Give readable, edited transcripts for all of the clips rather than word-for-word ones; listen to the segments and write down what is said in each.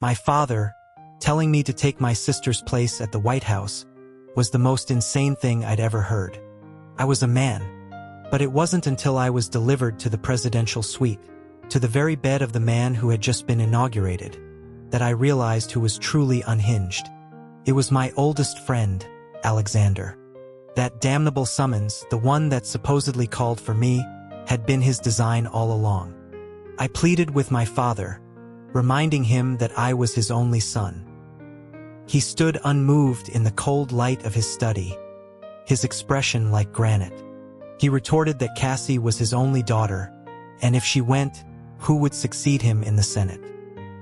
My father, telling me to take my sister's place at the White House, was the most insane thing I'd ever heard. I was a man. But it wasn't until I was delivered to the presidential suite, to the very bed of the man who had just been inaugurated, that I realized who was truly unhinged. It was my oldest friend, Alexander. That damnable summons, the one that supposedly called for me, had been his design all along. I pleaded with my father, reminding him that I was his only son. He stood unmoved in the cold light of his study, his expression like granite. He retorted that Cassie was his only daughter, and if she went, who would succeed him in the Senate?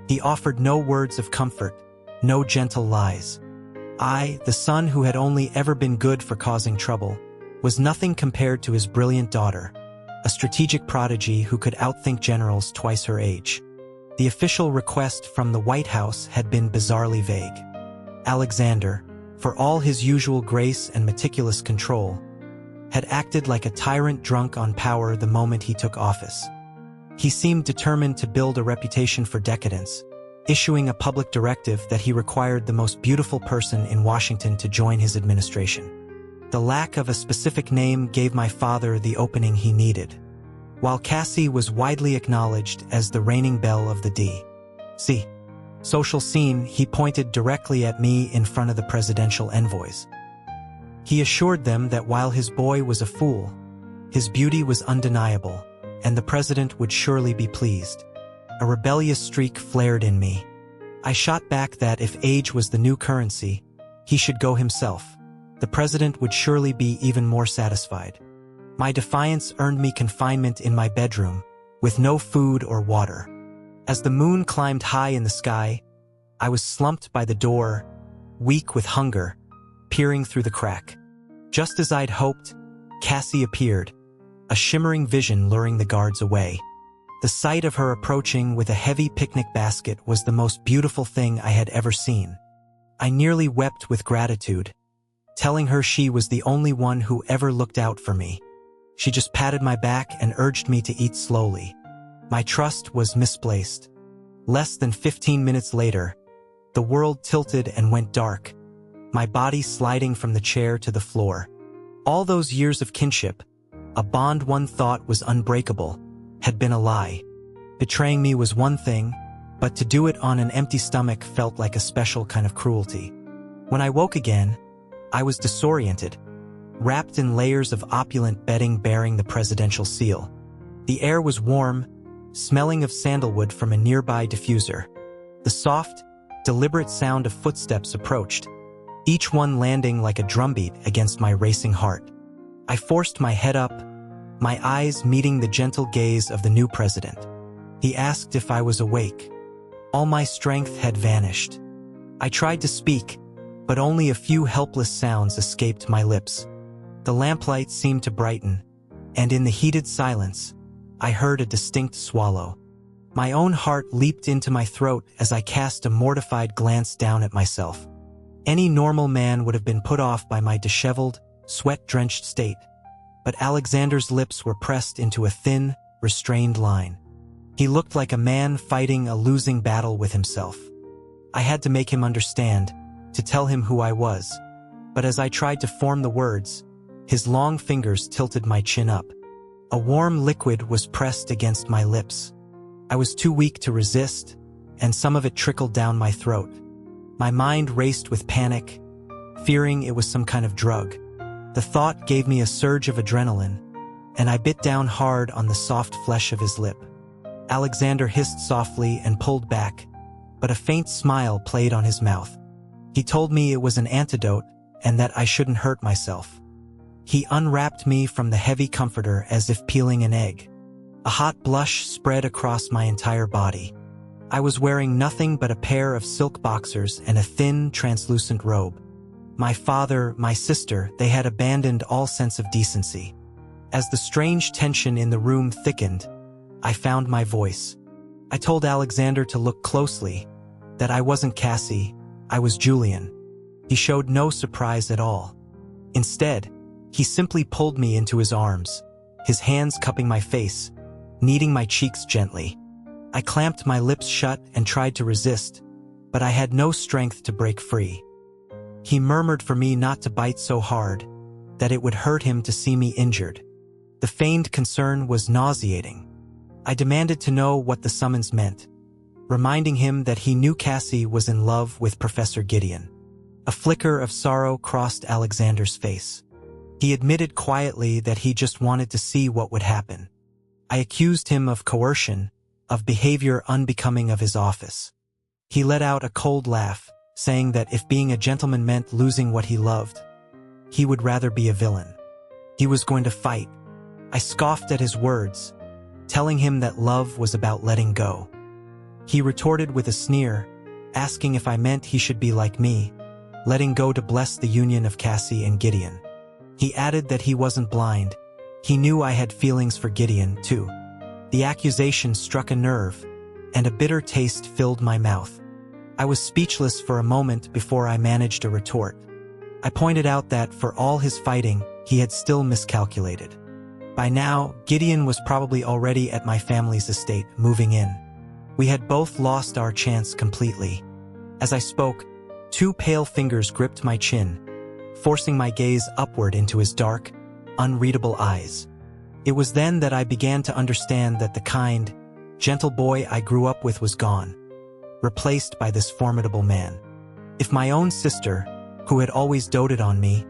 He offered no words of comfort, no gentle lies. I, the son who had only ever been good for causing trouble, was nothing compared to his brilliant daughter, a strategic prodigy who could outthink generals twice her age. The official request from the White House had been bizarrely vague. Alexander, for all his usual grace and meticulous control, had acted like a tyrant drunk on power the moment he took office. He seemed determined to build a reputation for decadence, issuing a public directive that he required the most beautiful person in Washington to join his administration. The lack of a specific name gave my father the opening he needed. While Cassie was widely acknowledged as the reigning belle of the D.C. social scene, he pointed directly at me in front of the presidential envoys. He assured them that while his boy was a fool, his beauty was undeniable, and the president would surely be pleased. A rebellious streak flared in me. I shot back that if age was the new currency, he should go himself. The president would surely be even more satisfied. My defiance earned me confinement in my bedroom, with no food or water. As the moon climbed high in the sky, I was slumped by the door, weak with hunger, peering through the crack. Just as I'd hoped, Cassie appeared, a shimmering vision luring the guards away. The sight of her approaching with a heavy picnic basket was the most beautiful thing I had ever seen. I nearly wept with gratitude, telling her she was the only one who ever looked out for me. She just patted my back and urged me to eat slowly. My trust was misplaced. Less than 15 minutes later, the world tilted and went dark, my body sliding from the chair to the floor. All those years of kinship, a bond one thought was unbreakable, had been a lie. Betraying me was one thing, but to do it on an empty stomach felt like a special kind of cruelty. When I woke again, I was disoriented, wrapped in layers of opulent bedding bearing the presidential seal. The air was warm, smelling of sandalwood from a nearby diffuser. The soft, deliberate sound of footsteps approached, each one landing like a drumbeat against my racing heart. I forced my head up, my eyes meeting the gentle gaze of the new president. He asked if I was awake. All my strength had vanished. I tried to speak, but only a few helpless sounds escaped my lips. The lamplight seemed to brighten, and in the heated silence, I heard a distinct swallow. My own heart leaped into my throat as I cast a mortified glance down at myself. Any normal man would have been put off by my disheveled, sweat-drenched state, but Alexander's lips were pressed into a thin, restrained line. He looked like a man fighting a losing battle with himself. I had to make him understand, to tell him who I was, but as I tried to form the words, his long fingers tilted my chin up. A warm liquid was pressed against my lips. I was too weak to resist, and some of it trickled down my throat. My mind raced with panic, fearing it was some kind of drug. The thought gave me a surge of adrenaline, and I bit down hard on the soft flesh of his lip. Alexander hissed softly and pulled back, but a faint smile played on his mouth. He told me it was an antidote and that I shouldn't hurt myself. He unwrapped me from the heavy comforter as if peeling an egg. A hot blush spread across my entire body. I was wearing nothing but a pair of silk boxers and a thin, translucent robe. My father, my sister, they had abandoned all sense of decency. As the strange tension in the room thickened, I found my voice. I told Alexander to look closely, that I wasn't Cassie, I was Julian. He showed no surprise at all. Instead, he simply pulled me into his arms, his hands cupping my face, kneading my cheeks gently. I clamped my lips shut and tried to resist, but I had no strength to break free. He murmured for me not to bite so hard, that it would hurt him to see me injured. The feigned concern was nauseating. I demanded to know what the summons meant, reminding him that he knew Cassie was in love with Professor Gideon. A flicker of sorrow crossed Alexander's face. He admitted quietly that he just wanted to see what would happen. I accused him of coercion, of behavior unbecoming of his office. He let out a cold laugh, saying that if being a gentleman meant losing what he loved, he would rather be a villain. He was going to fight. I scoffed at his words, telling him that love was about letting go. He retorted with a sneer, asking if I meant he should be like me, letting go to bless the union of Cassie and Gideon. He added that he wasn't blind. He knew I had feelings for Gideon, too. The accusation struck a nerve, and a bitter taste filled my mouth. I was speechless for a moment before I managed a retort. I pointed out that, for all his fighting, he had still miscalculated. By now, Gideon was probably already at my family's estate, moving in. We had both lost our chance completely. As I spoke, two pale fingers gripped my chin, forcing my gaze upward into his dark, unreadable eyes. It was then that I began to understand that the kind, gentle boy I grew up with was gone, replaced by this formidable man. If my own sister, who had always doted on me,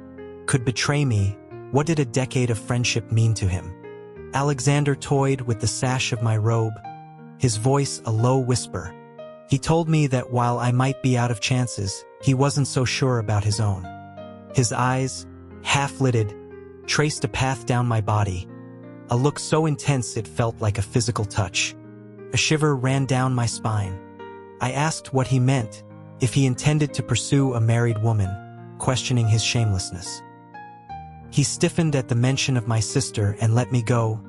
could betray me, what did a decade of friendship mean to him? Alexander toyed with the sash of my robe, his voice a low whisper. He told me that while I might be out of chances, he wasn't so sure about his own. His eyes, half-lidded, traced a path down my body, a look so intense it felt like a physical touch. A shiver ran down my spine. I asked what he meant, if he intended to pursue a married woman, questioning his shamelessness. He stiffened at the mention of my sister and let me go,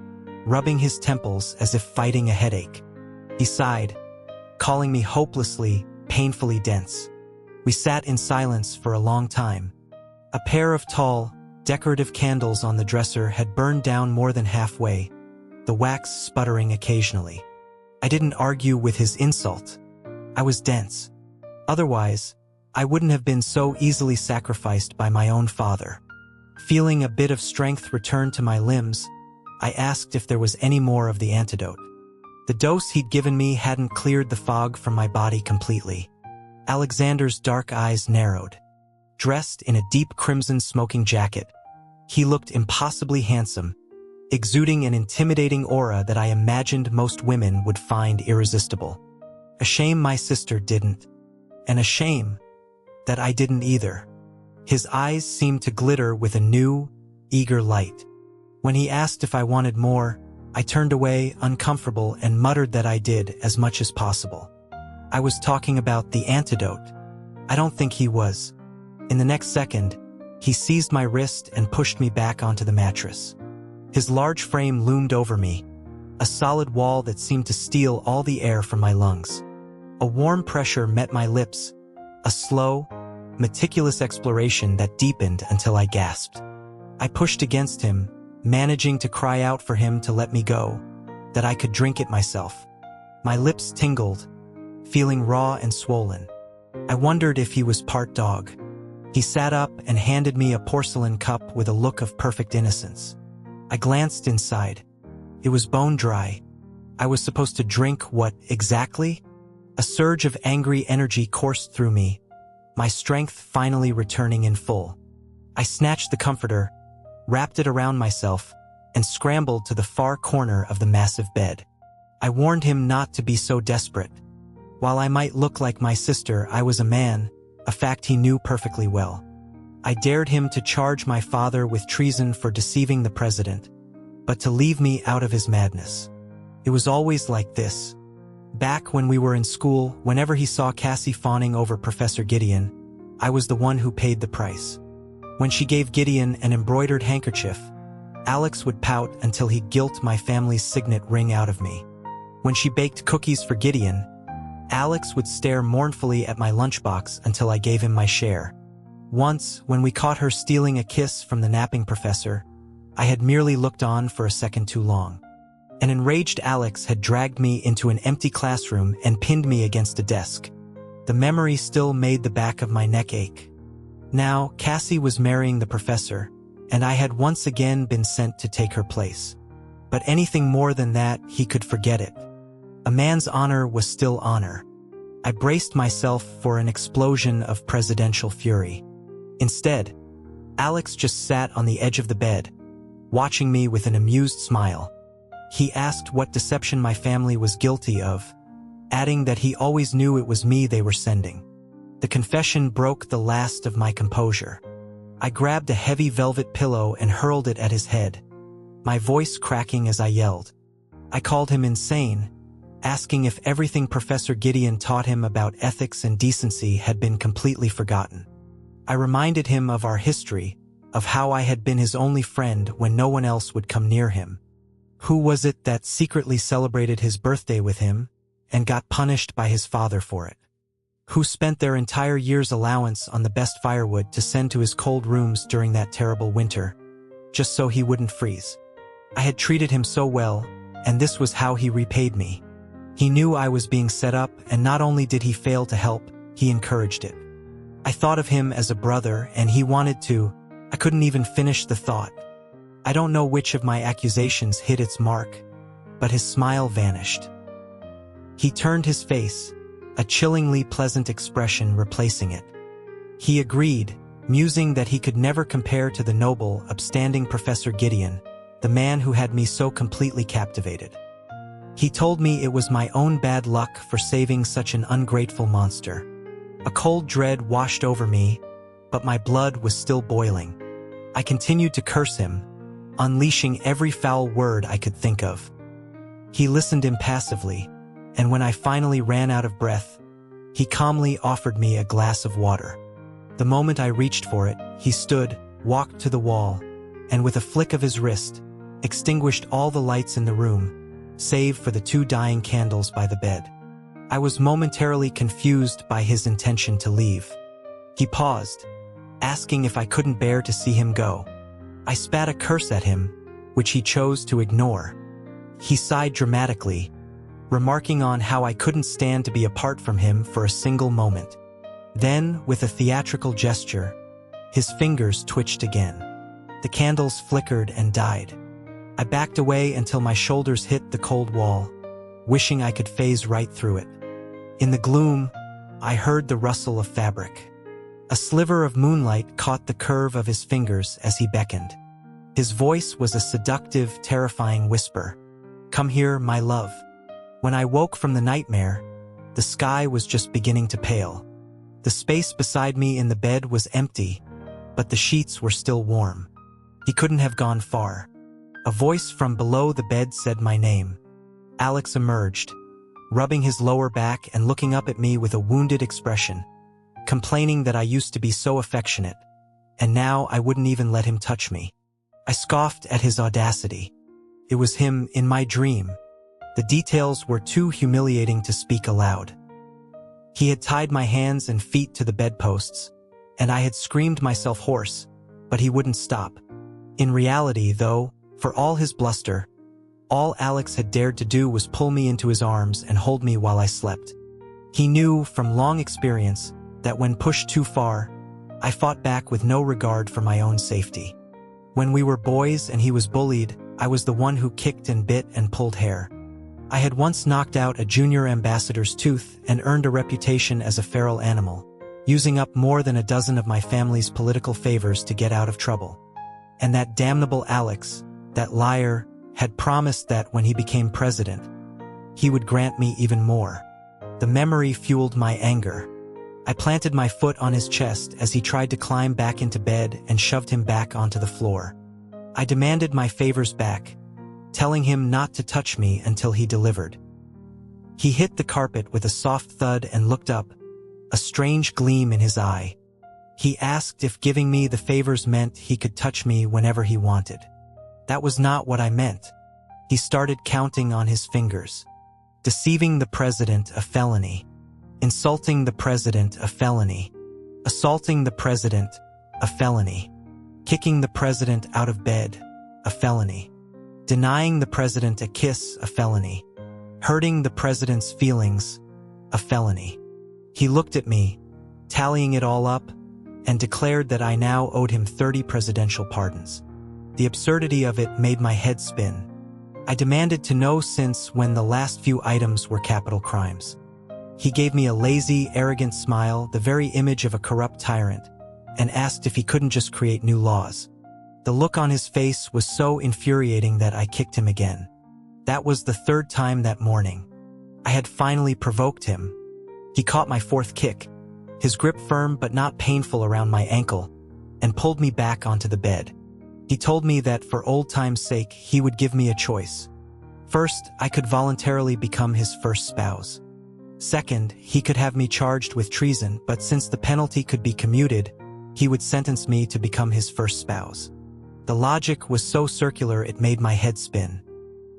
rubbing his temples as if fighting a headache. He sighed, calling me hopelessly, painfully dense. We sat in silence for a long time. A pair of tall, decorative candles on the dresser had burned down more than halfway, the wax sputtering occasionally. I didn't argue with his insult. I was dense. Otherwise, I wouldn't have been so easily sacrificed by my own father. Feeling a bit of strength return to my limbs, I asked if there was any more of the antidote. The dose he'd given me hadn't cleared the fog from my body completely. Alexander's dark eyes narrowed. Dressed in a deep crimson smoking jacket, he looked impossibly handsome, exuding an intimidating aura that I imagined most women would find irresistible. A shame my sister didn't, and a shame that I didn't either. His eyes seemed to glitter with a new, eager light. When he asked if I wanted more, I turned away, uncomfortable, and muttered that I did, as much as possible. I was talking about the antidote. I don't think he was. In the next second, he seized my wrist and pushed me back onto the mattress. His large frame loomed over me, a solid wall that seemed to steal all the air from my lungs. A warm pressure met my lips, a slow, meticulous exploration that deepened until I gasped. I pushed against him, managing to cry out for him to let me go, that I could drink it myself. My lips tingled, feeling raw and swollen. I wondered if he was part dog. He sat up and handed me a porcelain cup with a look of perfect innocence. I glanced inside. It was bone dry. I was supposed to drink what exactly? A surge of angry energy coursed through me, my strength finally returning in full. I snatched the comforter, wrapped it around myself, and scrambled to the far corner of the massive bed. I warned him not to be so desperate. While I might look like my sister, I was a man, a fact he knew perfectly well. I dared him to charge my father with treason for deceiving the president, but to leave me out of his madness. It was always like this. Back when we were in school, whenever he saw Cassie fawning over Professor Gideon, I was the one who paid the price. When she gave Gideon an embroidered handkerchief, Alex would pout until he'd guilt my family's signet ring out of me. When she baked cookies for Gideon, Alex would stare mournfully at my lunchbox until I gave him my share. Once, when we caught her stealing a kiss from the napping professor, I had merely looked on for a second too long. An enraged Alex had dragged me into an empty classroom and pinned me against a desk. The memory still made the back of my neck ache. Now, Cassie was marrying the professor, and I had once again been sent to take her place. But anything more than that, he could forget it. A man's honor was still honor. I braced myself for an explosion of presidential fury. Instead, Alex just sat on the edge of the bed, watching me with an amused smile. He asked what deception my family was guilty of, adding that he always knew it was me they were sending. The confession broke the last of my composure. I grabbed a heavy velvet pillow and hurled it at his head, my voice cracking as I yelled. I called him insane, asking if everything Professor Gideon taught him about ethics and decency had been completely forgotten. I reminded him of our history, of how I had been his only friend when no one else would come near him. Who was it that secretly celebrated his birthday with him and got punished by his father for it? Who spent their entire year's allowance on the best firewood to send to his cold rooms during that terrible winter, just so he wouldn't freeze? I had treated him so well, and this was how he repaid me. He knew I was being set up, and not only did he fail to help, he encouraged it. I thought of him as a brother, and he wanted to. I couldn't even finish the thought. I don't know which of my accusations hit its mark, but his smile vanished. He turned his face, a chillingly pleasant expression replacing it. He agreed, musing that he could never compare to the noble, upstanding Professor Gideon, the man who had me so completely captivated. He told me it was my own bad luck for saving such an ungrateful monster. A cold dread washed over me, but my blood was still boiling. I continued to curse him, unleashing every foul word I could think of. He listened impassively, and when I finally ran out of breath, he calmly offered me a glass of water. The moment I reached for it, he stood, walked to the wall, and with a flick of his wrist, extinguished all the lights in the room, save for the 2 dying candles by the bed. I was momentarily confused by his intention to leave. He paused, asking if I couldn't bear to see him go. I spat a curse at him, which he chose to ignore. He sighed dramatically, remarking on how I couldn't stand to be apart from him for a single moment. Then, with a theatrical gesture, his fingers twitched again. The candles flickered and died. I backed away until my shoulders hit the cold wall, wishing I could phase right through it. In the gloom, I heard the rustle of fabric. A sliver of moonlight caught the curve of his fingers as he beckoned. His voice was a seductive, terrifying whisper. "Come here, my love." When I woke from the nightmare, the sky was just beginning to pale. The space beside me in the bed was empty, but the sheets were still warm. He couldn't have gone far. A voice from below the bed said my name. Alex emerged, rubbing his lower back and looking up at me with a wounded expression, complaining that I used to be so affectionate, and now I wouldn't even let him touch me. I scoffed at his audacity. It was him in my dream. The details were too humiliating to speak aloud. He had tied my hands and feet to the bedposts, and I had screamed myself hoarse, but he wouldn't stop. In reality, though, for all his bluster, all Alex had dared to do was pull me into his arms and hold me while I slept. He knew from long experience that when pushed too far, I fought back with no regard for my own safety. When we were boys and he was bullied, I was the one who kicked and bit and pulled hair. I had once knocked out a junior ambassador's tooth and earned a reputation as a feral animal, using up more than a dozen of my family's political favors to get out of trouble. And that damnable Alex, that liar, had promised that when he became president, he would grant me even more. The memory fueled my anger. I planted my foot on his chest as he tried to climb back into bed and shoved him back onto the floor. I demanded my favors back, telling him not to touch me until he delivered. He hit the carpet with a soft thud and looked up, a strange gleam in his eye. He asked if giving me the favors meant he could touch me whenever he wanted. That was not what I meant. He started counting on his fingers. Deceiving the president, a felony. Insulting the president, a felony. Assaulting the president, a felony. Kicking the president out of bed, a felony. Denying the president a kiss, a felony. Hurting the president's feelings, a felony. He looked at me, tallying it all up, and declared that I now owed him 30 presidential pardons. The absurdity of it made my head spin. I demanded to know since when the last few items were capital crimes. He gave me a lazy, arrogant smile, the very image of a corrupt tyrant, and asked if he couldn't just create new laws. The look on his face was so infuriating that I kicked him again. That was the third time that morning. I had finally provoked him. He caught my fourth kick, his grip firm but not painful around my ankle, and pulled me back onto the bed. He told me that for old time's sake, he would give me a choice. First, I could voluntarily become his first spouse. Second, he could have me charged with treason, but since the penalty could be commuted, he would sentence me to become his first spouse. The logic was so circular it made my head spin.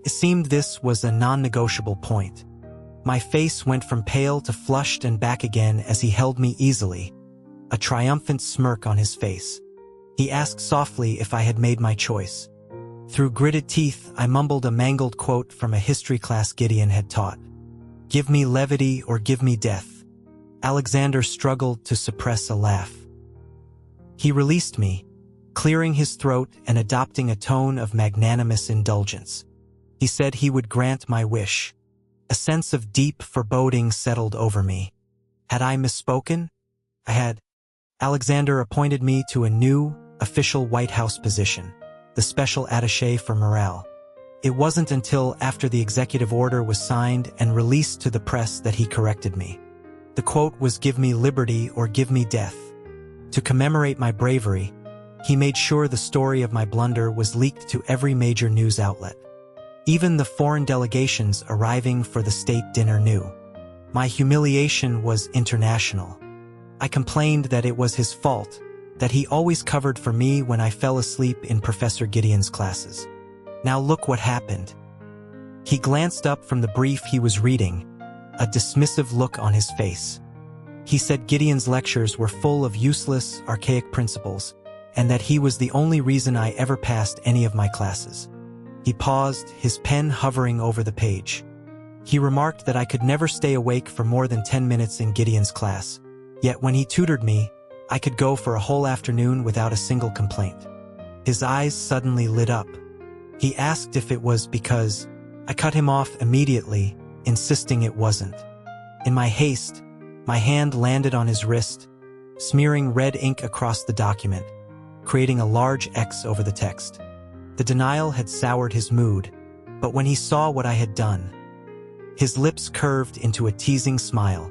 It seemed this was a non-negotiable point. My face went from pale to flushed and back again as he held me easily, a triumphant smirk on his face. He asked softly if I had made my choice. Through gritted teeth, I mumbled a mangled quote from a history class Gideon had taught. "Give me levity or give me death." Alexander struggled to suppress a laugh. He released me, clearing his throat and adopting a tone of magnanimous indulgence. He said he would grant my wish. A sense of deep foreboding settled over me. Had I misspoken? I had. Alexander appointed me to a new, official White House position, the Special Attaché for Morale. It wasn't until after the executive order was signed and released to the press that he corrected me. The quote was, "Give me liberty or give me death." To commemorate my bravery, he made sure the story of my blunder was leaked to every major news outlet. Even the foreign delegations arriving for the state dinner knew. My humiliation was international. I complained that it was his fault, that he always covered for me when I fell asleep in Professor Gideon's classes. Now look what happened. He glanced up from the brief he was reading, a dismissive look on his face. He said Gideon's lectures were full of useless, archaic principles, and that he was the only reason I ever passed any of my classes. He paused, his pen hovering over the page. He remarked that I could never stay awake for more than 10 minutes in Gideon's class, yet when he tutored me, I could go for a whole afternoon without a single complaint. His eyes suddenly lit up. He asked if it was because I cut him off immediately, insisting it wasn't. In my haste, my hand landed on his wrist, smearing red ink across the document, creating a large X over the text. The denial had soured his mood, but when he saw what I had done, his lips curved into a teasing smile.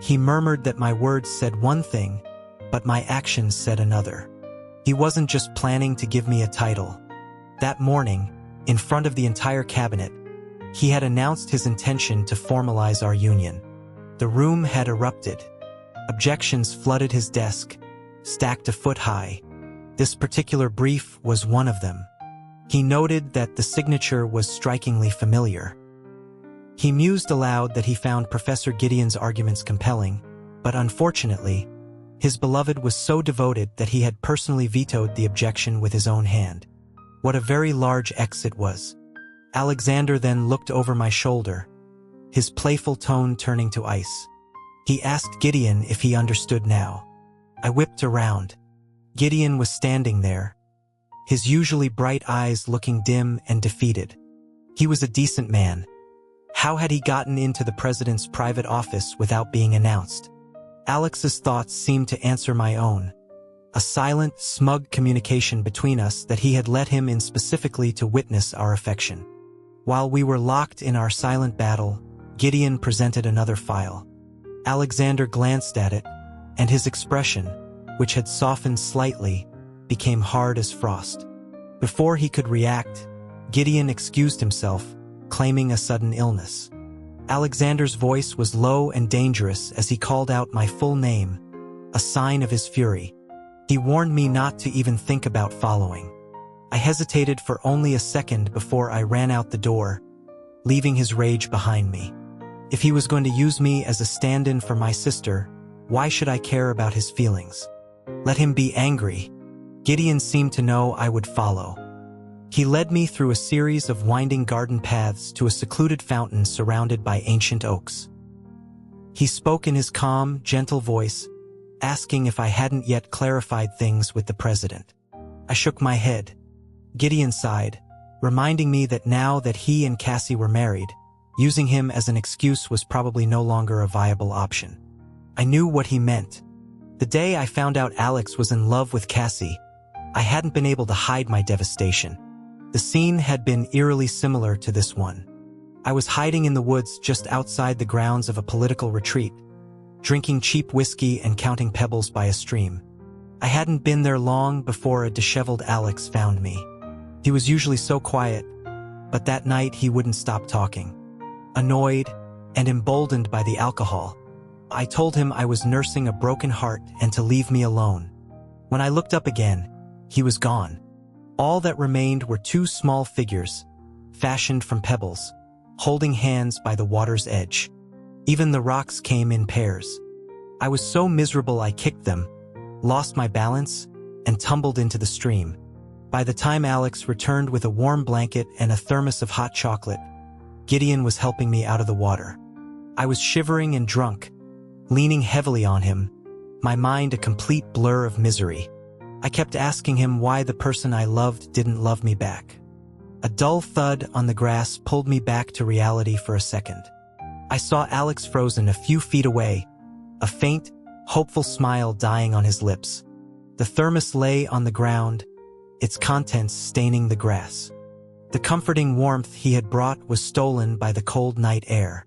He murmured that my words said one thing, but my actions said another. He wasn't just planning to give me a title. That morning, in front of the entire cabinet, he had announced his intention to formalize our union. The room had erupted. Objections flooded his desk, stacked a foot high. This particular brief was one of them. He noted that the signature was strikingly familiar. He mused aloud that he found Professor Gideon's arguments compelling, but unfortunately, his beloved was so devoted that he had personally vetoed the objection with his own hand. What a very large X it was. Alexander then looked over my shoulder, his playful tone turning to ice. He asked Gideon if he understood now. I whipped around. Gideon was standing there, his usually bright eyes looking dim and defeated. He was a decent man. How had he gotten into the president's private office without being announced? Alex's thoughts seemed to answer my own. A silent, smug communication between us that he had let him in specifically to witness our affection. While we were locked in our silent battle, Gideon presented another file. Alexander glanced at it, and his expression, which had softened slightly, became hard as frost. Before he could react, Gideon excused himself, claiming a sudden illness. Alexander's voice was low and dangerous as he called out my full name, a sign of his fury. He warned me not to even think about following. I hesitated for only a second before I ran out the door, leaving his rage behind me. If he was going to use me as a stand-in for my sister, why should I care about his feelings? Let him be angry. Gideon seemed to know I would follow. He led me through a series of winding garden paths to a secluded fountain surrounded by ancient oaks. He spoke in his calm, gentle voice, asking if I hadn't yet clarified things with the president. I shook my head. Gideon sighed, reminding me that now that he and Cassie were married, using him as an excuse was probably no longer a viable option. I knew what he meant. The day I found out Alex was in love with Cassie, I hadn't been able to hide my devastation. The scene had been eerily similar to this one. I was hiding in the woods just outside the grounds of a political retreat, drinking cheap whiskey and counting pebbles by a stream. I hadn't been there long before a disheveled Alex found me. He was usually so quiet, but that night he wouldn't stop talking. Annoyed and emboldened by the alcohol, I told him I was nursing a broken heart and to leave me alone. When I looked up again, he was gone. All that remained were two small figures, fashioned from pebbles, holding hands by the water's edge. Even the rocks came in pairs. I was so miserable I kicked them, lost my balance, and tumbled into the stream. By the time Alex returned with a warm blanket and a thermos of hot chocolate, Gideon was helping me out of the water. I was shivering and drunk, leaning heavily on him, my mind a complete blur of misery. I kept asking him why the person I loved didn't love me back. A dull thud on the grass pulled me back to reality for a second. I saw Alex frozen a few feet away, a faint, hopeful smile dying on his lips. The thermos lay on the ground, its contents staining the grass. The comforting warmth he had brought was stolen by the cold night air.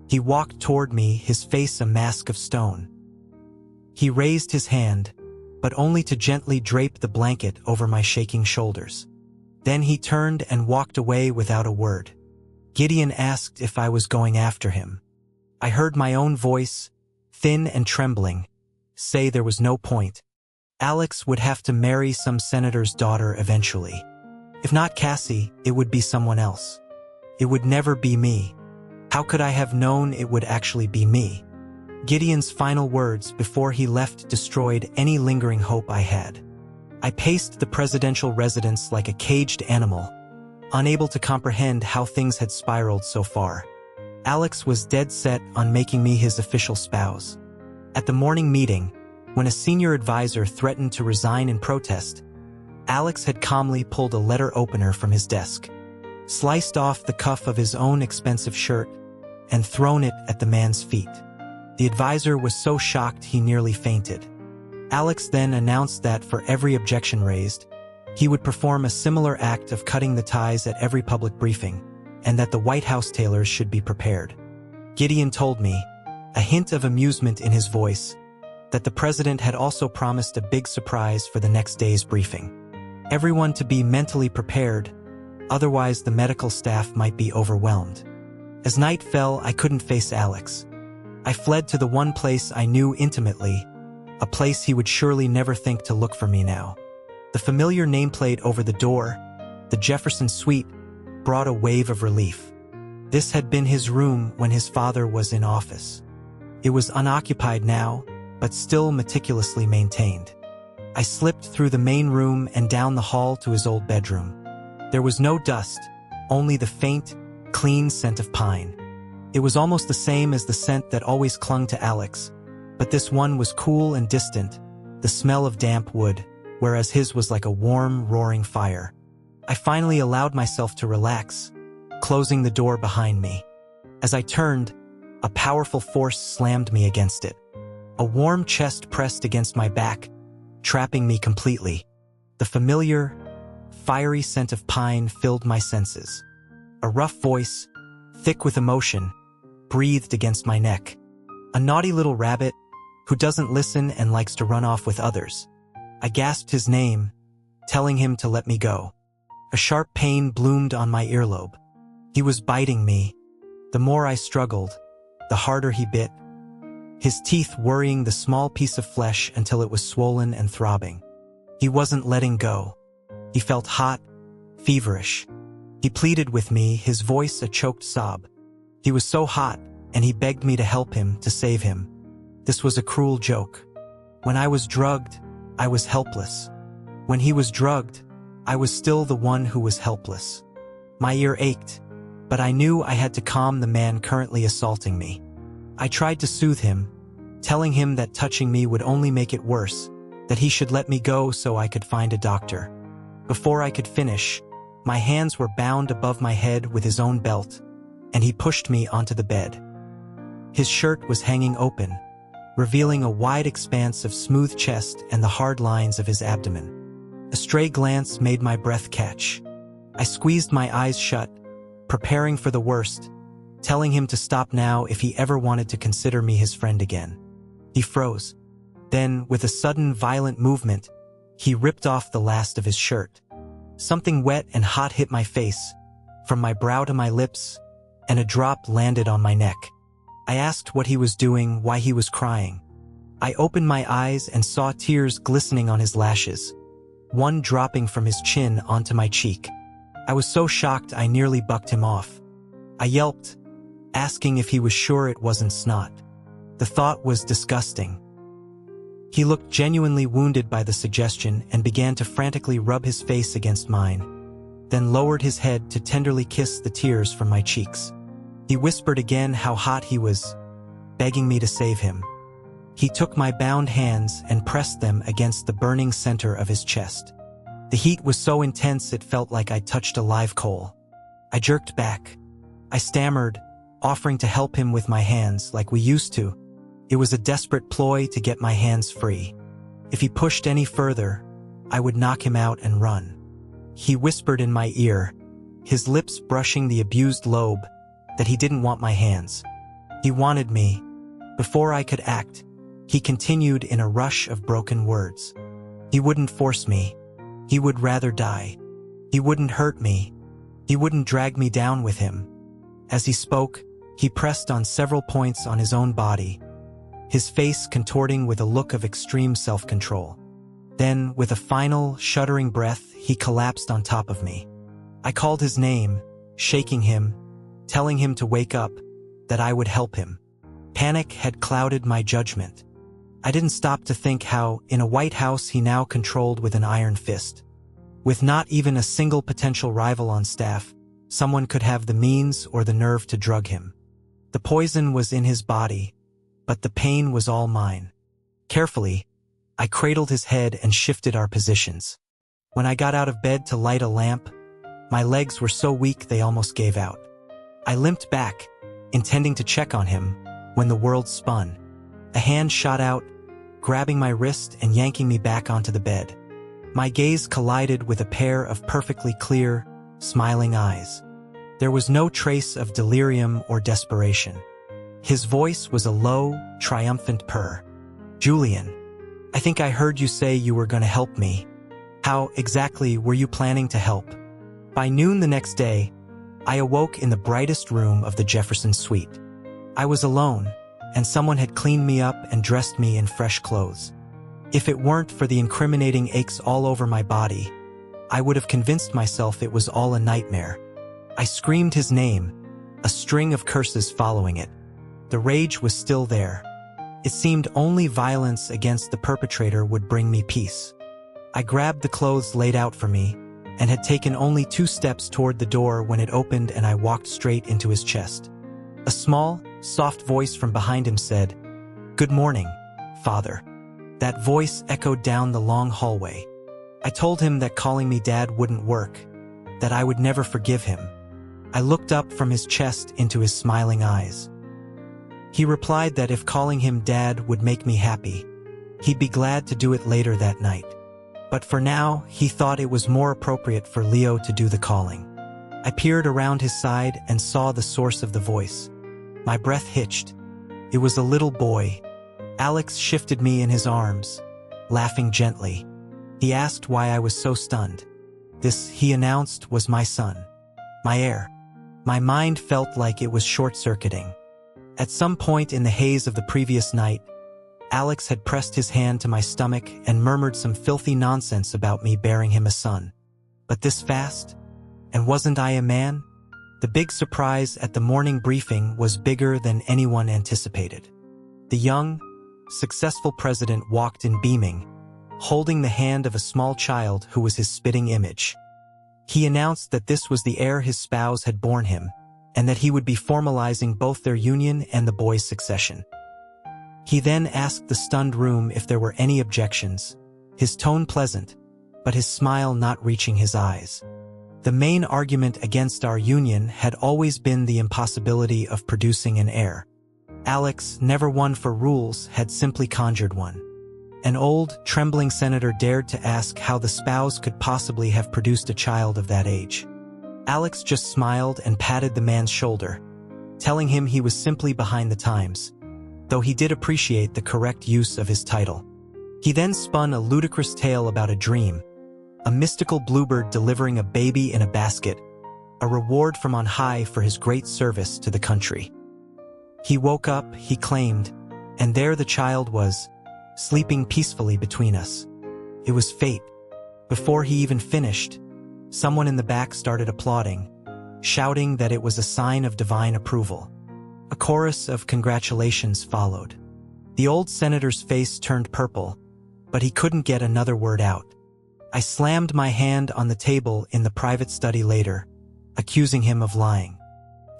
He walked toward me, his face a mask of stone. He raised his hand, but only to gently drape the blanket over my shaking shoulders. Then he turned and walked away without a word. Gideon asked if I was going after him. I heard my own voice, thin and trembling, say there was no point. Alex would have to marry some senator's daughter eventually. If not Cassie, it would be someone else. It would never be me. How could I have known it would actually be me? Gideon's final words before he left destroyed any lingering hope I had. I paced the presidential residence like a caged animal, unable to comprehend how things had spiraled so far. Alex was dead set on making me his official spouse. At the morning meeting, when a senior advisor threatened to resign in protest, Alex had calmly pulled a letter opener from his desk, sliced off the cuff of his own expensive shirt, and thrown it at the man's feet. The advisor was so shocked he nearly fainted. Alex then announced that for every objection raised, he would perform a similar act of cutting the ties at every public briefing, and that the White House tailors should be prepared. Gideon told me, a hint of amusement in his voice, that the president had also promised a big surprise for the next day's briefing. Everyone to be mentally prepared, otherwise the medical staff might be overwhelmed. As night fell, I couldn't face Alex. I fled to the one place I knew intimately, a place he would surely never think to look for me now. The familiar nameplate over the door, the Jefferson Suite, brought a wave of relief. This had been his room when his father was in office. It was unoccupied now, but still meticulously maintained. I slipped through the main room and down the hall to his old bedroom. There was no dust, only the faint, clean scent of pine. It was almost the same as the scent that always clung to Alex, but this one was cool and distant, the smell of damp wood, whereas his was like a warm, roaring fire. I finally allowed myself to relax, closing the door behind me. As I turned, a powerful force slammed me against it. A warm chest pressed against my back, trapping me completely. The familiar, fiery scent of pine filled my senses. A rough voice, thick with emotion, breathed against my neck. A naughty little rabbit who doesn't listen and likes to run off with others. I gasped his name, telling him to let me go. A sharp pain bloomed on my earlobe. He was biting me. The more I struggled, the harder he bit, his teeth worrying the small piece of flesh until it was swollen and throbbing. He wasn't letting go. He felt hot, feverish. He pleaded with me, his voice a choked sob. He was so hot, and he begged me to help him, to save him. This was a cruel joke. When I was drugged, I was helpless. When he was drugged, I was still the one who was helpless. My ear ached, but I knew I had to calm the man currently assaulting me. I tried to soothe him, telling him that touching me would only make it worse, that he should let me go so I could find a doctor. Before I could finish, my hands were bound above my head with his own belt, and he pushed me onto the bed. His shirt was hanging open, revealing a wide expanse of smooth chest and the hard lines of his abdomen. A stray glance made my breath catch. I squeezed my eyes shut, preparing for the worst, telling him to stop now if he ever wanted to consider me his friend again. He froze. Then, with a sudden violent movement, he ripped off the last of his shirt. Something wet and hot hit my face, from my brow to my lips, and a drop landed on my neck. I asked what he was doing, why he was crying. I opened my eyes and saw tears glistening on his lashes, one dropping from his chin onto my cheek. I was so shocked I nearly bucked him off. I yelped, asking if he was sure it wasn't snot. The thought was disgusting. He looked genuinely wounded by the suggestion and began to frantically rub his face against mine, then lowered his head to tenderly kiss the tears from my cheeks. He whispered again how hot he was, begging me to save him. He took my bound hands and pressed them against the burning center of his chest. The heat was so intense it felt like I'd touched a live coal. I jerked back. I stammered, offering to help him with my hands like we used to. It was a desperate ploy to get my hands free. If he pushed any further, I would knock him out and run. He whispered in my ear, his lips brushing the abused lobe, that he didn't want my hands. He wanted me. Before I could act, he continued in a rush of broken words. He wouldn't force me. He would rather die. He wouldn't hurt me. He wouldn't drag me down with him. As he spoke, he pressed on several points on his own body, his face contorting with a look of extreme self-control. Then, with a final, shuddering breath, he collapsed on top of me. I called his name, shaking him, telling him to wake up, that I would help him. Panic had clouded my judgment. I didn't stop to think how, in a White House he now controlled with an iron fist. With not even a single potential rival on staff, someone could have the means or the nerve to drug him. The poison was in his body, but the pain was all mine. Carefully, I cradled his head and shifted our positions. When I got out of bed to light a lamp, my legs were so weak they almost gave out. I limped back, intending to check on him, when the world spun. A hand shot out, grabbing my wrist and yanking me back onto the bed. My gaze collided with a pair of perfectly clear, smiling eyes. There was no trace of delirium or desperation. His voice was a low, triumphant purr. "Julian, I think I heard you say you were going to help me. How exactly were you planning to help?" By noon the next day, I awoke in the brightest room of the Jefferson suite. I was alone, and someone had cleaned me up and dressed me in fresh clothes. If it weren't for the incriminating aches all over my body, I would have convinced myself it was all a nightmare. I screamed his name, a string of curses following it. The rage was still there. It seemed only violence against the perpetrator would bring me peace. I grabbed the clothes laid out for me, and had taken only 2 steps toward the door when it opened and I walked straight into his chest. A small, soft voice from behind him said, "Good morning, Father." That voice echoed down the long hallway. I told him that calling me Dad wouldn't work, that I would never forgive him. I looked up from his chest into his smiling eyes. He replied that if calling him Dad would make me happy, he'd be glad to do it later that night. But for now, he thought it was more appropriate for Leo to do the calling. I peered around his side and saw the source of the voice. My breath hitched. It was a little boy. Alex shifted me in his arms, laughing gently. He asked why I was so stunned. This, he announced, was my son. My heir. My mind felt like it was short-circuiting. At some point in the haze of the previous night, Alex had pressed his hand to my stomach and murmured some filthy nonsense about me bearing him a son. But this fast? And wasn't I a man? The big surprise at the morning briefing was bigger than anyone anticipated. The young, successful president walked in beaming, holding the hand of a small child who was his spitting image. He announced that this was the heir his spouse had borne him, and that he would be formalizing both their union and the boys' succession. He then asked the stunned room if there were any objections, his tone pleasant, but his smile not reaching his eyes. The main argument against our union had always been the impossibility of producing an heir. Alex, never one for rules, had simply conjured one. An old, trembling senator dared to ask how the spouse could possibly have produced a child of that age. Alex just smiled and patted the man's shoulder, telling him he was simply behind the times, though he did appreciate the correct use of his title. He then spun a ludicrous tale about a dream, a mystical bluebird delivering a baby in a basket, a reward from on high for his great service to the country. He woke up, he claimed, and there the child was, sleeping peacefully between us. It was fate. Before he even finished, someone in the back started applauding, shouting that it was a sign of divine approval. A chorus of congratulations followed. The old senator's face turned purple, but he couldn't get another word out. I slammed my hand on the table in the private study later, accusing him of lying.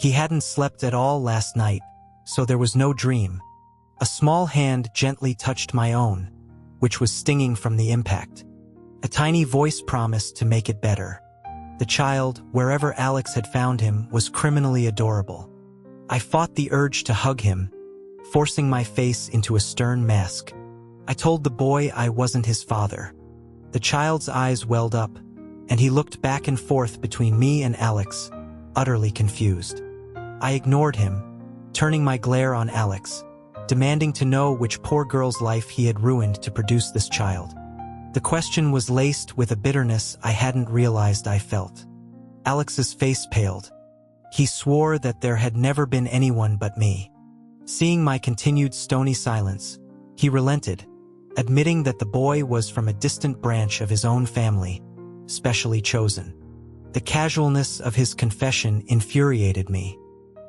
He hadn't slept at all last night, so there was no dream. A small hand gently touched my own, which was stinging from the impact. A tiny voice promised to make it better. The child, wherever Alex had found him, was criminally adorable. I fought the urge to hug him, forcing my face into a stern mask. I told the boy I wasn't his father. The child's eyes welled up, and he looked back and forth between me and Alex, utterly confused. I ignored him, turning my glare on Alex, demanding to know which poor girl's life he had ruined to produce this child. The question was laced with a bitterness I hadn't realized I felt. Alex's face paled. He swore that there had never been anyone but me. Seeing my continued stony silence, he relented, admitting that the boy was from a distant branch of his own family, specially chosen. The casualness of his confession infuriated me.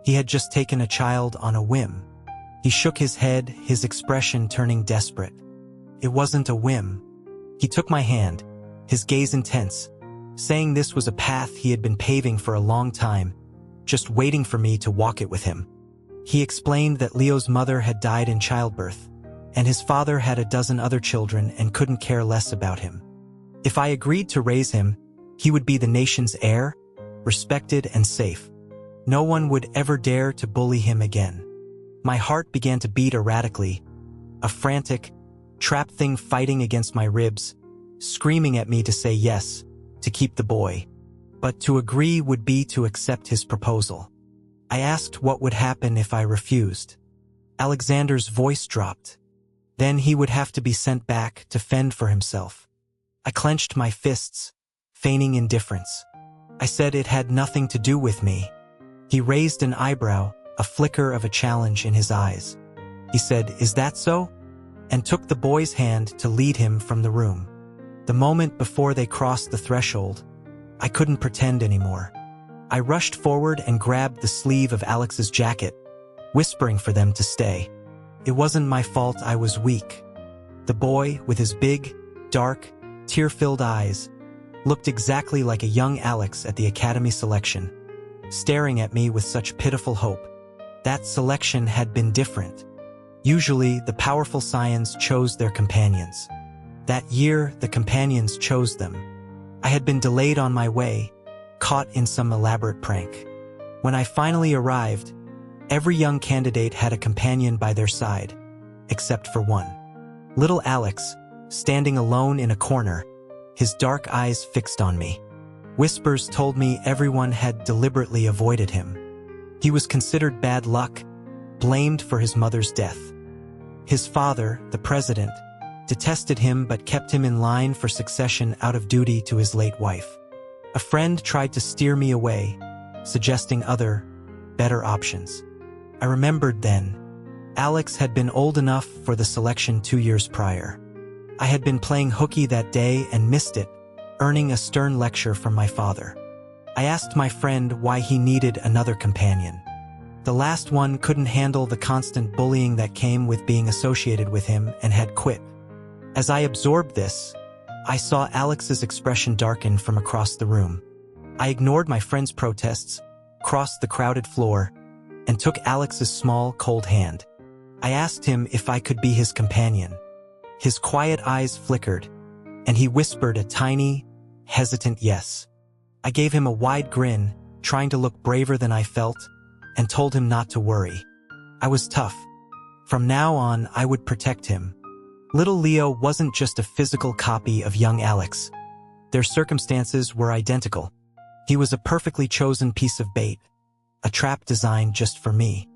He had just taken a child on a whim. He shook his head, his expression turning desperate. It wasn't a whim. He took my hand, his gaze intense, saying this was a path he had been paving for a long time, just waiting for me to walk it with him. He explained that Leo's mother had died in childbirth, and his father had a dozen other children and couldn't care less about him. If I agreed to raise him, he would be the nation's heir, respected and safe. No one would ever dare to bully him again. My heart began to beat erratically, a frantic, trapped thing fighting against my ribs, screaming at me to say yes, to keep the boy. But to agree would be to accept his proposal. I asked what would happen if I refused. Alexander's voice dropped. Then he would have to be sent back to fend for himself. I clenched my fists, feigning indifference. I said it had nothing to do with me. He raised an eyebrow, a flicker of a challenge in his eyes. He said, "Is that so?" and took the boy's hand to lead him from the room. The moment before they crossed the threshold, I couldn't pretend anymore. I rushed forward and grabbed the sleeve of Alex's jacket, whispering for them to stay. It wasn't my fault I was weak. The boy, with his big, dark, tear-filled eyes, looked exactly like a young Alex at the academy selection, staring at me with such pitiful hope. That selection had been different. Usually, the powerful scions chose their companions. That year, the companions chose them. I had been delayed on my way, caught in some elaborate prank. When I finally arrived, every young candidate had a companion by their side, except for one. Little Alex, standing alone in a corner, his dark eyes fixed on me. Whispers told me everyone had deliberately avoided him. He was considered bad luck, blamed for his mother's death. His father, the president, detested him but kept him in line for succession out of duty to his late wife. A friend tried to steer me away, suggesting other, better options. I remembered then, Alex had been old enough for the selection 2 years prior. I had been playing hooky that day and missed it, earning a stern lecture from my father. I asked my friend why he needed another companion. The last one couldn't handle the constant bullying that came with being associated with him and had quit. As I absorbed this, I saw Alex's expression darken from across the room. I ignored my friend's protests, crossed the crowded floor, and took Alex's small, cold hand. I asked him if I could be his companion. His quiet eyes flickered, and he whispered a tiny, hesitant yes. I gave him a wide grin, trying to look braver than I felt, and told him not to worry. I was tough. From now on, I would protect him. Little Leo wasn't just a physical copy of young Alex. Their circumstances were identical. He was a perfectly chosen piece of bait, a trap designed just for me.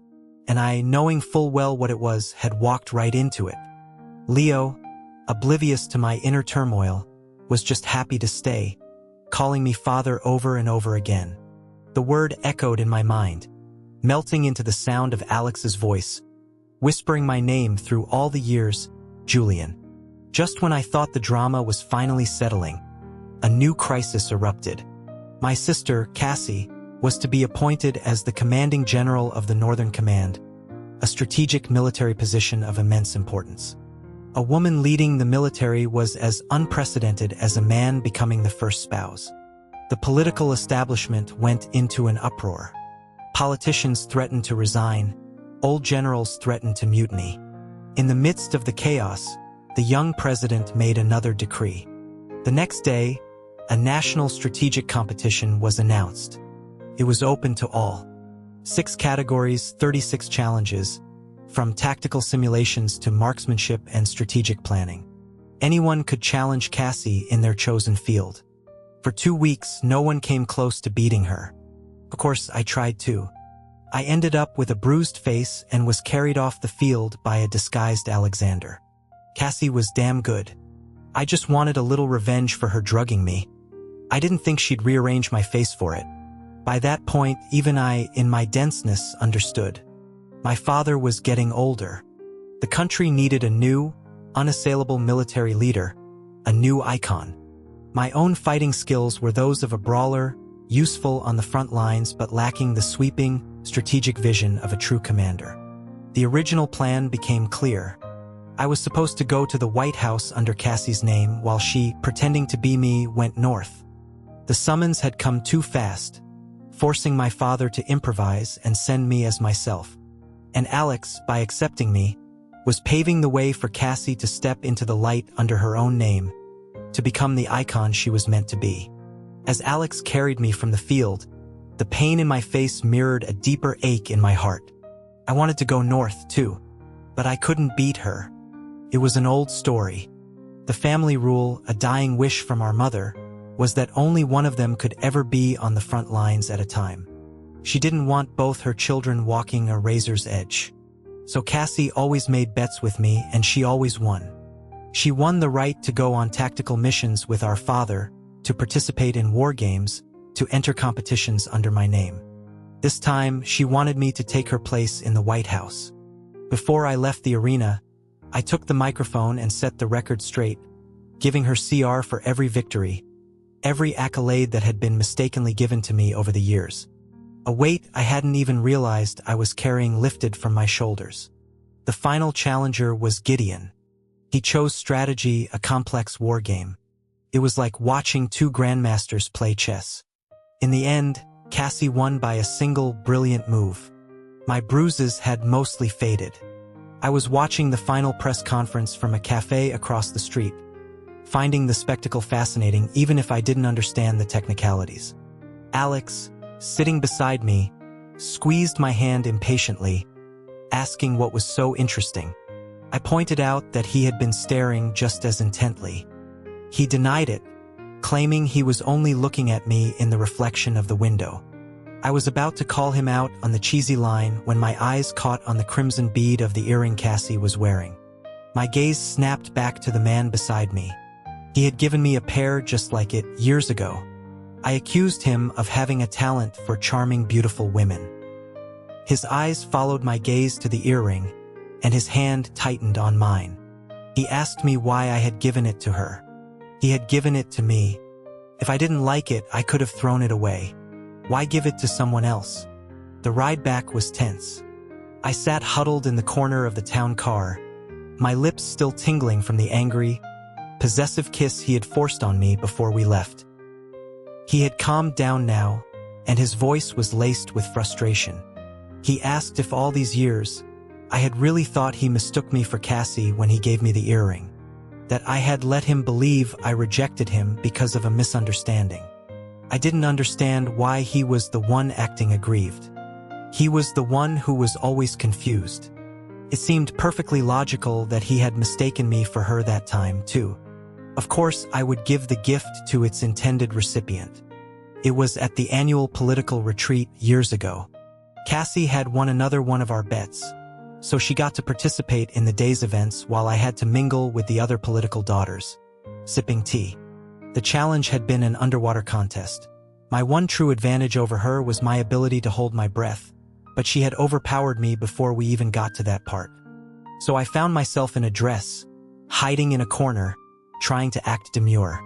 And I, knowing full well what it was, had walked right into it. Leo, oblivious to my inner turmoil, was just happy to stay, calling me father over and over again. The word echoed in my mind, melting into the sound of Alex's voice, whispering my name through all the years, Julian. Just when I thought the drama was finally settling, a new crisis erupted. My sister, Cassie, was to be appointed as the commanding general of the Northern Command, a strategic military position of immense importance. A woman leading the military was as unprecedented as a man becoming the first spouse. The political establishment went into an uproar. Politicians threatened to resign, old generals threatened to mutiny. In the midst of the chaos, the young president made another decree. The next day, a national strategic competition was announced. It was open to all. 6 categories, 36 challenges, from tactical simulations to marksmanship and strategic planning. Anyone could challenge Cassie in their chosen field. For 2 weeks, no one came close to beating her. Of course, I tried too. I ended up with a bruised face and was carried off the field by a disguised Alexander. Cassie was damn good. I just wanted a little revenge for her drugging me. I didn't think she'd rearrange my face for it. By that point, even I, in my denseness, understood. My father was getting older. The country needed a new, unassailable military leader, a new icon. My own fighting skills were those of a brawler, useful on the front lines but lacking the sweeping, strategic vision of a true commander. The original plan became clear. I was supposed to go to the White House under Cassie's name while she, pretending to be me, went north. The summons had come too fast, forcing my father to improvise and send me as myself. And Alex, by accepting me, was paving the way for Cassie to step into the light under her own name, to become the icon she was meant to be. As Alex carried me from the field, the pain in my face mirrored a deeper ache in my heart. I wanted to go north, too, but I couldn't beat her. It was an old story. The family rule, a dying wish from our mother, was that only one of them could ever be on the front lines at a time. She didn't want both her children walking a razor's edge. So Cassie always made bets with me, and she always won. She won the right to go on tactical missions with our father, to participate in war games, to enter competitions under my name. This time, she wanted me to take her place in the White House. Before I left the arena, I took the microphone and set the record straight, giving her CR for every victory, every accolade that had been mistakenly given to me over the years. A weight I hadn't even realized I was carrying lifted from my shoulders. The final challenger was Gideon. He chose strategy, a complex war game. It was like watching 2 grandmasters play chess. In the end, Cassie won by a single brilliant move. My bruises had mostly faded. I was watching the final press conference from a cafe across the street, finding the spectacle fascinating even if I didn't understand the technicalities. Alex, sitting beside me, squeezed my hand impatiently, asking what was so interesting. I pointed out that he had been staring just as intently. He denied it, claiming he was only looking at me in the reflection of the window. I was about to call him out on the cheesy line when my eyes caught on the crimson bead of the earring Cassie was wearing. My gaze snapped back to the man beside me. He had given me a pair just like it years ago. I accused him of having a talent for charming, beautiful women. His eyes followed my gaze to the earring, and his hand tightened on mine. He asked me why I had given it to her. He had given it to me. If I didn't like it, I could have thrown it away. Why give it to someone else? The ride back was tense. I sat huddled in the corner of the town car, my lips still tingling from the angry, possessive kiss he had forced on me before we left. He had calmed down now, and his voice was laced with frustration. He asked if all these years I had really thought he mistook me for Cassie when he gave me the earring, that I had let him believe I rejected him because of a misunderstanding. I didn't understand why he was the one acting aggrieved. He was the one who was always confused. It seemed perfectly logical that he had mistaken me for her that time, too. Of course, I would give the gift to its intended recipient. It was at the annual political retreat years ago. Cassie had won another one of our bets, so she got to participate in the day's events while I had to mingle with the other political daughters, sipping tea. The challenge had been an underwater contest. My one true advantage over her was my ability to hold my breath, but she had overpowered me before we even got to that part. So I found myself in a dress, hiding in a corner, trying to act demure.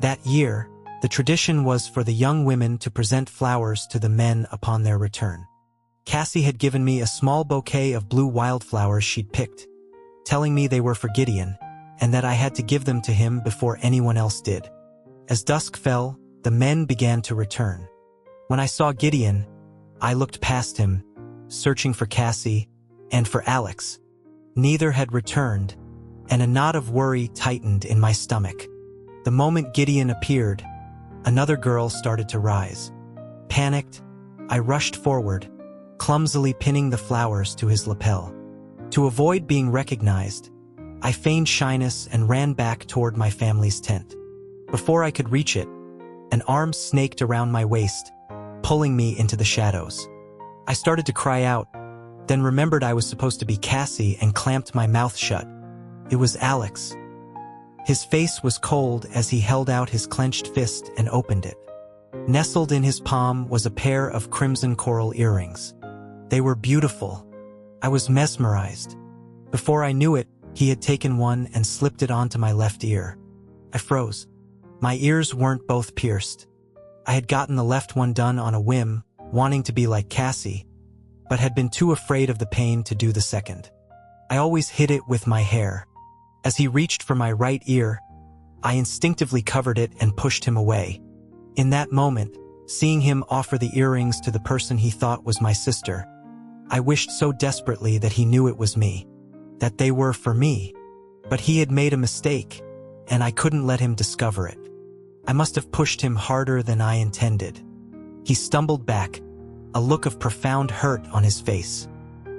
That year, the tradition was for the young women to present flowers to the men upon their return. Cassie had given me a small bouquet of blue wildflowers she'd picked, telling me they were for Gideon, and that I had to give them to him before anyone else did. As dusk fell, the men began to return. When I saw Gideon, I looked past him, searching for Cassie and for Alex. Neither had returned, and a knot of worry tightened in my stomach. The moment Gideon appeared, another girl started to rise. Panicked, I rushed forward, clumsily pinning the flowers to his lapel. To avoid being recognized, I feigned shyness and ran back toward my family's tent. Before I could reach it, an arm snaked around my waist, pulling me into the shadows. I started to cry out, then remembered I was supposed to be Cassie and clamped my mouth shut. It was Alex. His face was cold as he held out his clenched fist and opened it. Nestled in his palm was a pair of crimson coral earrings. They were beautiful. I was mesmerized. Before I knew it, he had taken one and slipped it onto my left ear. I froze. My ears weren't both pierced. I had gotten the left one done on a whim, wanting to be like Cassie, but had been too afraid of the pain to do the second. I always hid it with my hair. As he reached for my right ear, I instinctively covered it and pushed him away. In that moment, seeing him offer the earrings to the person he thought was my sister, I wished so desperately that he knew it was me, that they were for me. But he had made a mistake, and I couldn't let him discover it. I must have pushed him harder than I intended. He stumbled back, a look of profound hurt on his face.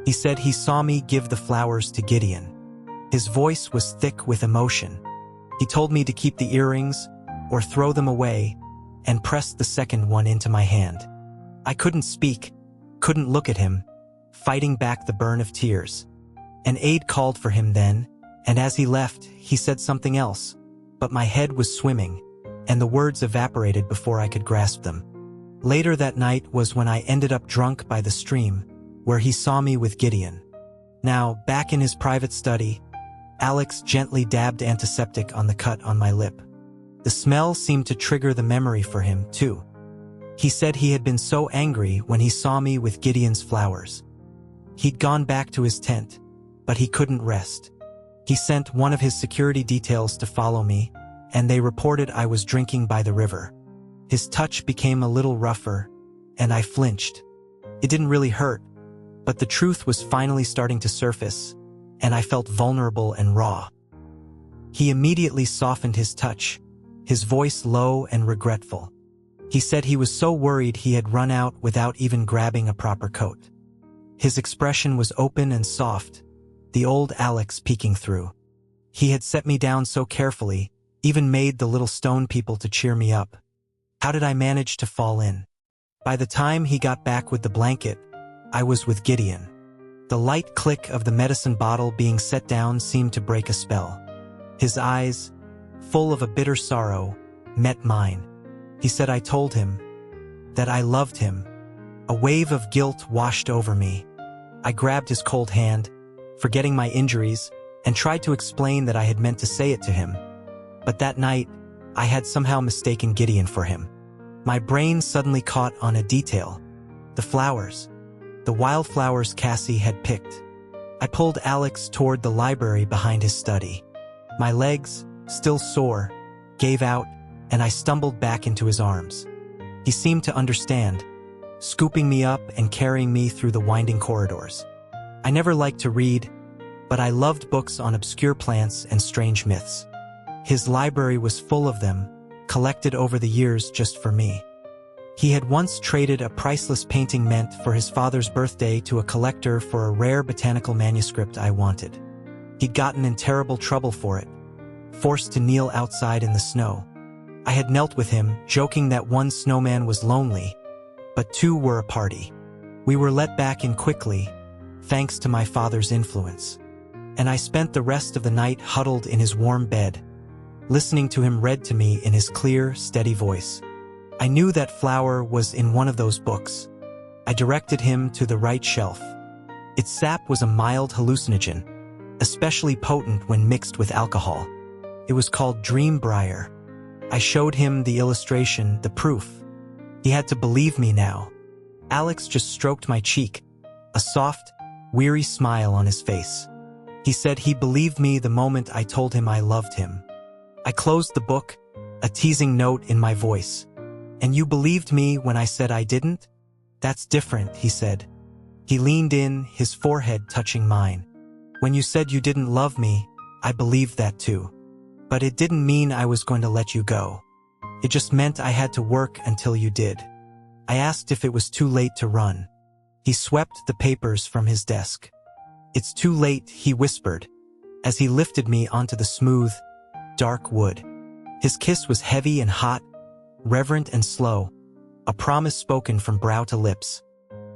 He said he saw me give the flowers to Gideon. His voice was thick with emotion. He told me to keep the earrings, or throw them away, and pressed the second one into my hand. I couldn't speak, couldn't look at him, fighting back the burn of tears. An aide called for him then, and as he left, he said something else, but my head was swimming, and the words evaporated before I could grasp them. Later that night was when I ended up drunk by the stream, where he saw me with Gideon. Now, back in his private study, Alex gently dabbed antiseptic on the cut on my lip. The smell seemed to trigger the memory for him, too. He said he had been so angry when he saw me with Gideon's flowers. He'd gone back to his tent, but he couldn't rest. He sent one of his security details to follow me, and they reported I was drinking by the river. His touch became a little rougher, and I flinched. It didn't really hurt, but the truth was finally starting to surface, and I felt vulnerable and raw. He immediately softened his touch, his voice low and regretful. He said he was so worried he had run out without even grabbing a proper coat. His expression was open and soft, the old Alex peeking through. He had set me down so carefully, even made the little stone people to cheer me up. How did I manage to fall in? By the time he got back with the blanket, I was with Gideon. The light click of the medicine bottle being set down seemed to break a spell. His eyes, full of a bitter sorrow, met mine. He said I told him that I loved him. A wave of guilt washed over me. I grabbed his cold hand, forgetting my injuries, and tried to explain that I had meant to say it to him. But that night, I had somehow mistaken Gideon for him. My brain suddenly caught on a detail. The flowers. The wildflowers Cassie had picked. I pulled Alex toward the library behind his study. My legs, still sore, gave out, and I stumbled back into his arms. He seemed to understand, scooping me up and carrying me through the winding corridors. I never liked to read, but I loved books on obscure plants and strange myths. His library was full of them, collected over the years just for me. He had once traded a priceless painting meant for his father's birthday to a collector for a rare botanical manuscript I wanted. He'd gotten in terrible trouble for it, forced to kneel outside in the snow. I had knelt with him, joking that one snowman was lonely, but two were a party. We were let back in quickly, thanks to my father's influence. And I spent the rest of the night huddled in his warm bed, listening to him read to me in his clear, steady voice. I knew that flower was in one of those books. I directed him to the right shelf. Its sap was a mild hallucinogen, especially potent when mixed with alcohol. It was called Dream Briar. I showed him the illustration, the proof. He had to believe me now. Alex just stroked my cheek, a soft, weary smile on his face. He said he believed me the moment I told him I loved him. I closed the book, a teasing note in my voice. And you believed me when I said I didn't? That's different, he said. He leaned in, his forehead touching mine. When you said you didn't love me, I believed that too. But it didn't mean I was going to let you go. It just meant I had to work until you did. I asked if it was too late to run. He swept the papers from his desk. It's too late, he whispered, as he lifted me onto the smooth, dark wood. His kiss was heavy and hot, reverent and slow, a promise spoken from brow to lips.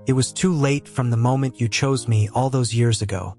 It was too late from the moment you chose me all those years ago.